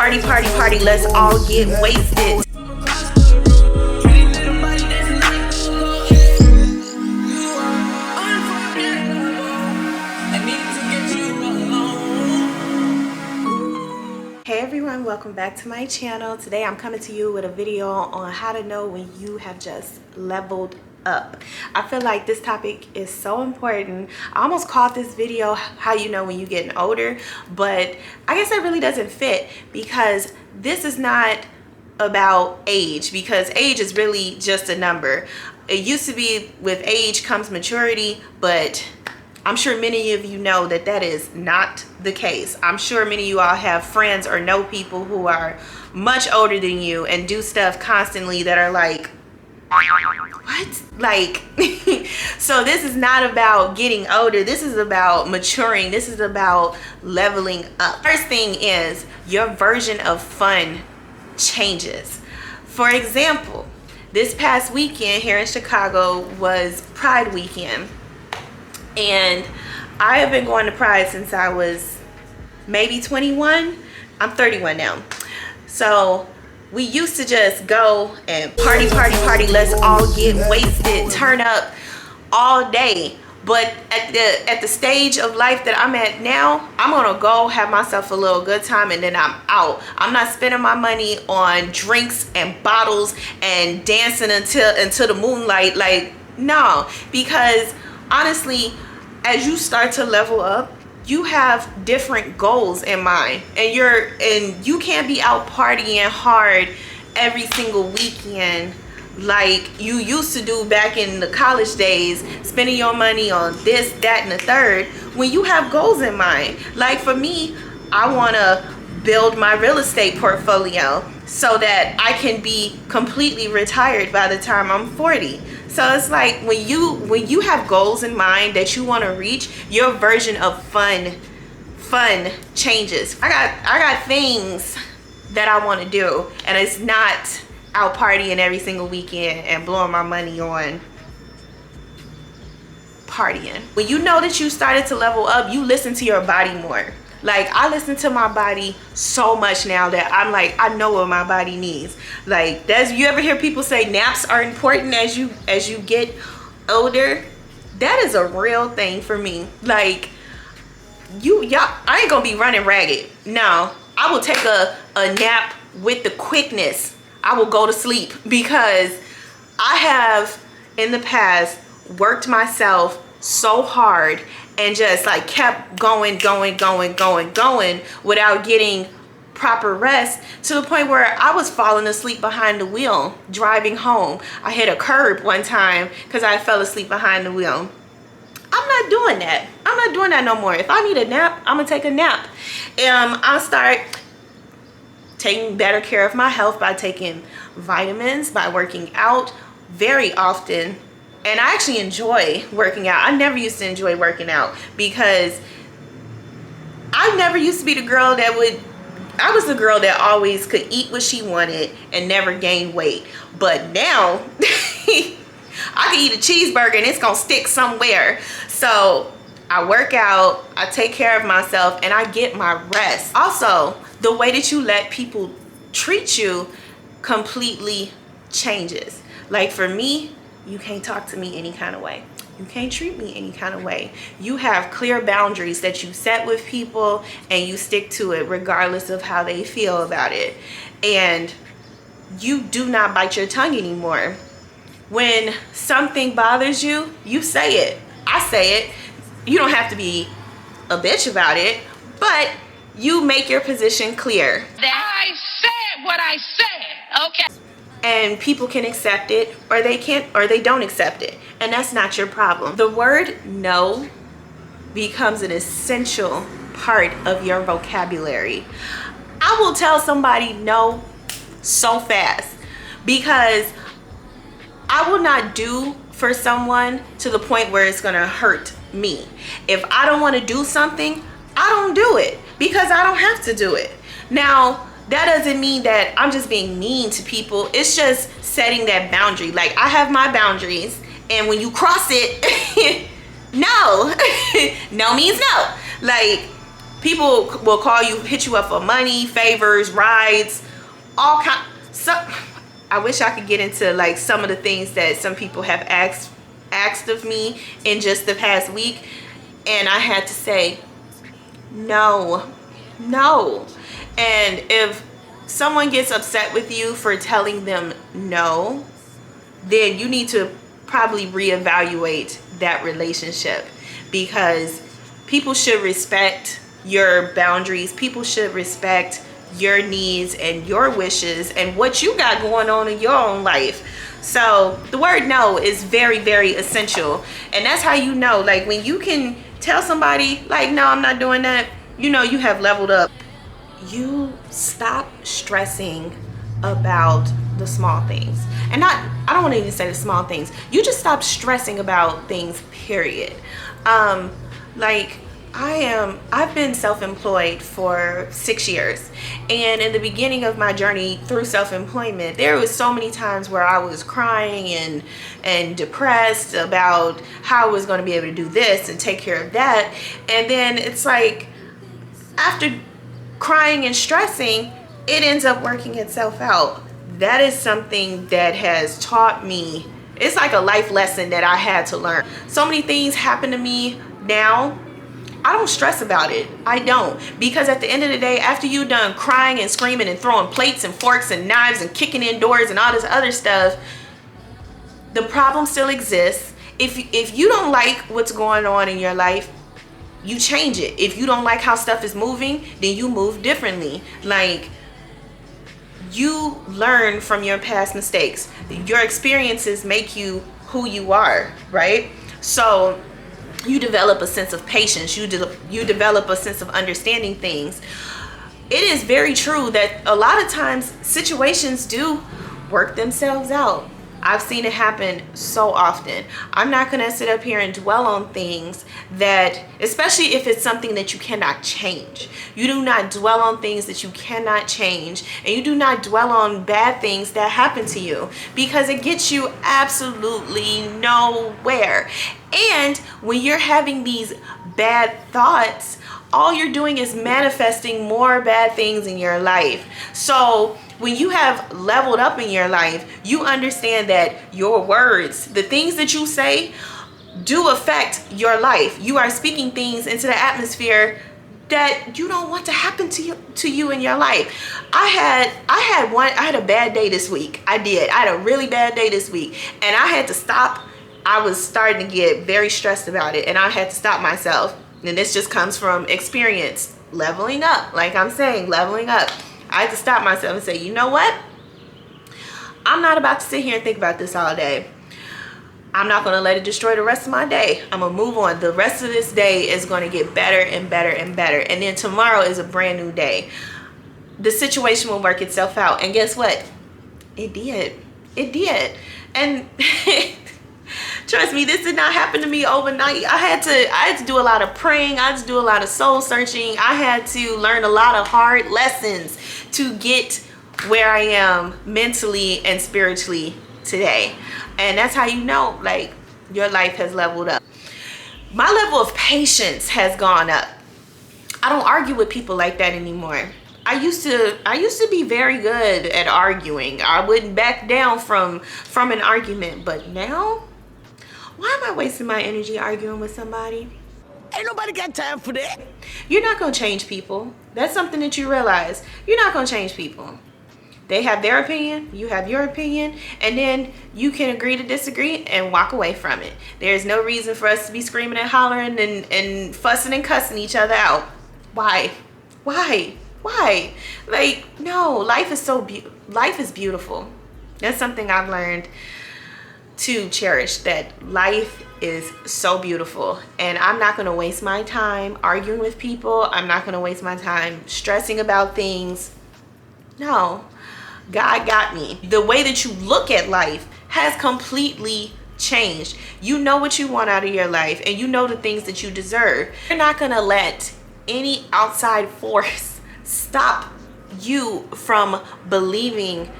Party, party, party, let's all get wasted. Hey everyone, welcome back to my channel. Today I'm coming to you with a video on how to know when you have just leveled up. I feel like this topic is so important. I almost called this video how you know when you're getting older, but I guess that really doesn't fit because this is not about age, because age is really just a number. It used to be with age comes maturity, but I'm sure many of you know that that is not the case. I'm sure many of you all have friends or know people who are much older than you and do stuff constantly that are like, what? Like, so this is not about getting older. This is about maturing. This is about leveling up. First thing is your version of fun changes. For example, this past weekend here in Chicago was Pride weekend. And I have been going to Pride since I was maybe 21. I'm 31 now. So we used to just go and party, party, party. Let's all get wasted, turn up all day. But at the stage of life that I'm at now, I'm gonna go have myself a little good time and then I'm out. I'm not spending my money on drinks and bottles and dancing until the moonlight. Like, no, because honestly, as you start to level up, you have different goals in mind, and you can't be out partying hard every single weekend like you used to do back in the college days, spending your money on this, that, and the third, when you have goals in mind. Like for me, I want to build my real estate portfolio so that I can be completely retired by the time I'm 40. So it's like when you have goals in mind that you want to reach, your version of fun changes. I got things that I want to do, and it's not out partying every single weekend and blowing my money on partying. When you know that you started to level up, you listen to your body more. Like, I listen to my body so much now that I'm like, I know what my body needs. Like, you ever hear people say naps are important as you get older? That is a real thing for me. Like, y'all, I ain't gonna be running ragged. No, I will take a nap with the quickness. I will go to sleep because I have in the past worked myself so hard and just like kept going without getting proper rest, to the point where I was falling asleep behind the wheel driving home. I hit a curb one time because I fell asleep behind the wheel. I'm not doing that. I'm not doing that no more. If I need a nap, I'm gonna take a nap. I'll start taking better care of my health by taking vitamins, by working out very often. And I actually enjoy working out. I never used to enjoy working out because I never used to be the girl I was the girl that always could eat what she wanted and never gain weight. But now I can eat a cheeseburger and it's gonna stick somewhere. So I work out, I take care of myself, and I get my rest. Also, the way that you let people treat you completely changes. Like for me, you can't talk to me any kind of way. You can't treat me any kind of way. You have clear boundaries that you set with people and you stick to it regardless of how they feel about it. And you do not bite your tongue anymore. When something bothers you, you say it. I say it. You don't have to be a bitch about it, but you make your position clear. I said what I said, okay? And people can accept it, or they can't, or they don't accept it, and that's not your problem. The word no becomes an essential part of your vocabulary. I will tell somebody no so fast because I will not do for someone to the point where it's gonna hurt me. If I don't want to do something, I don't do it because I don't have to do it. Now, that doesn't mean that I'm just being mean to people. It's just setting that boundary. Like, I have my boundaries, and when you cross it, no. No means no. Like, People will call you, hit you up for money, favors, rides, all kind. So I wish I could get into like some of the things that some people have asked of me in just the past week, and I had to say no, no. And if someone gets upset with you for telling them no, then you need to probably reevaluate that relationship, because people should respect your boundaries. People should respect your needs and your wishes and what you got going on in your own life. So the word no is very, very essential. And that's how you know, like when you can tell somebody like, no, I'm not doing that, you know you have leveled up. You stop stressing about the small things. And I don't want to even say the small things. You just stop stressing about things, period. Like I've been self-employed for 6 years, and in the beginning of my journey through self-employment, there was so many times where I was crying and depressed about how I was going to be able to do this and take care of that. And then it's like, after crying and stressing, it ends up working itself out. That is something that has taught me. It's like a life lesson that I had to learn. So many things happen to me now, I don't stress about it. I don't. Because at the end of the day, after you done crying and screaming and throwing plates and forks and knives and kicking in doors and all this other stuff, the problem still exists. If you don't like what's going on in your life, you change it. If you don't like how stuff is moving, then you move differently. Like, you learn from your past mistakes. Your experiences make you who you are, right? So you develop a sense of patience. You develop a sense of understanding things. It is very true that a lot of times situations do work themselves out. I've seen it happen so often. I'm not going to sit up here and dwell on things that, especially if it's something that you cannot change. You do not dwell on things that you cannot change, and you do not dwell on bad things that happen to you, because it gets you absolutely nowhere. And when you're having these bad thoughts, all you're doing is manifesting more bad things in your life. So when you have leveled up in your life, you understand that your words, the things that you say, do affect your life. You are speaking things into the atmosphere that you don't want to happen to you in your life. I had a bad day this week. I had a really bad day this week, and I had to stop. I was starting to get very stressed about it, and I had to stop myself. And this just comes from experience, leveling up. Like I'm saying, leveling up. I had to stop myself and say, you know what? I'm not about to sit here and think about this all day. I'm not going to let it destroy the rest of my day. I'm going to move on. The rest of this day is going to get better and better and better. And then tomorrow is a brand new day. The situation will work itself out. And guess what? It did. It did. And trust me, this did not happen to me overnight. I had to do a lot of praying. I had to do a lot of soul searching. I had to learn a lot of hard lessons to get where I am mentally and spiritually today. And that's how you know, like, your life has leveled up. My level of patience has gone up. I don't argue with people like that anymore. I used to be very good at arguing. I wouldn't back down from an argument, but now, why am I wasting my energy arguing with somebody? Ain't nobody got time for that. You're not gonna change people. That's something that you realize. You're not gonna change people. They have their opinion, you have your opinion, and then you can agree to disagree and walk away from it. There's no reason for us to be screaming and hollering and fussing and cussing each other out. Why? Like, no, life is beautiful. That's something I've learned to cherish, that life is so beautiful, and I'm not going to waste my time arguing with people. I'm not going to waste my time stressing about things. No, God got me. The way that you look at life has completely changed. You know what you want out of your life, and you know the things that you deserve. You're not going to let any outside force stop you from believing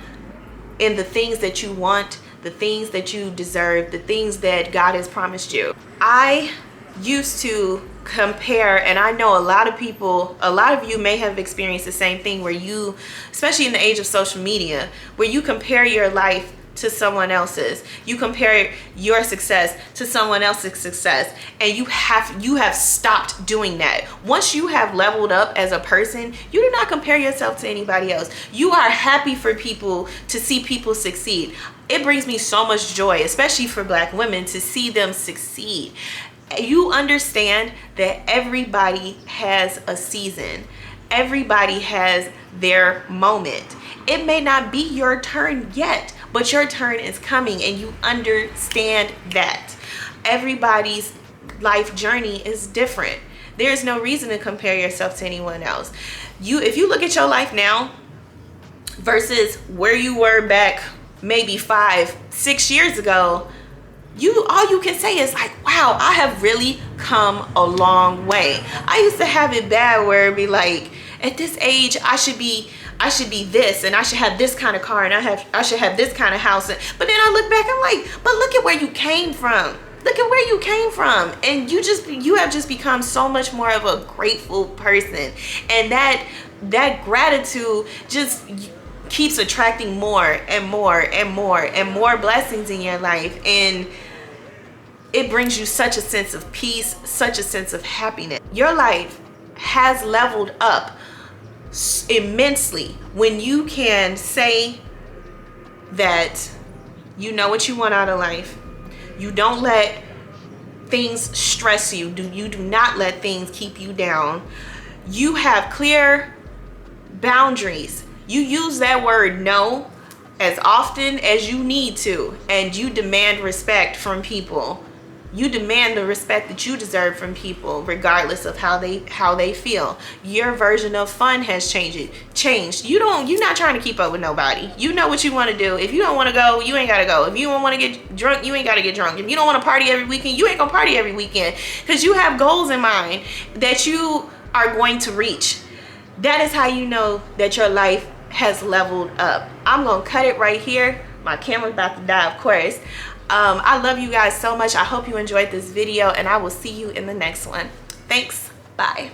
in the things that you want, the things that you deserve, the things that God has promised you. I used to compare, and I know a lot of people, a lot of you may have experienced the same thing, where you, especially in the age of social media, where you compare your life to someone else's. You compare your success to someone else's success, and you have stopped doing that. Once you have leveled up as a person, you do not compare yourself to anybody else. You are happy for people, to see people succeed. It brings me so much joy, especially for Black women, to see them succeed. You understand that everybody has a season. Everybody has their moment. It may not be your turn yet, but your turn is coming, and you understand that. Everybody's life journey is different. There's no reason to compare yourself to anyone else. If you look at your life now versus where you were back maybe 5-6 years ago, all you can say is like, wow, I have really come a long way. I used to have it bad where it'd be like, at this age I should be this, and I should have this kind of car, and I should have this kind of house. But then I look back, I'm like, but look at where you came from. Look at where you came from. And you have just become so much more of a grateful person. And that gratitude just keeps attracting more and more and more and more blessings in your life. And it brings you such a sense of peace, such a sense of happiness. Your life has leveled up immensely when you can say that you know what you want out of life. You don't let things stress you. You do not let things keep you down. You have clear boundaries. You use that word no as often as you need to, and you demand respect from people. You demand the respect that you deserve from people, regardless of how they feel. Your version of fun has changed. You're not trying to keep up with nobody. You know what you want to do. If you don't want to go, you ain't got to go. If you don't want to get drunk, you ain't got to get drunk. If you don't want to party every weekend, you ain't gonna party every weekend, because you have goals in mind that you are going to reach. That is how you know that your life has leveled up. I'm gonna cut it right here. My camera's about to die, of course. I love you guys so much. I hope you enjoyed this video, and I will see you in the next one. Thanks. Bye.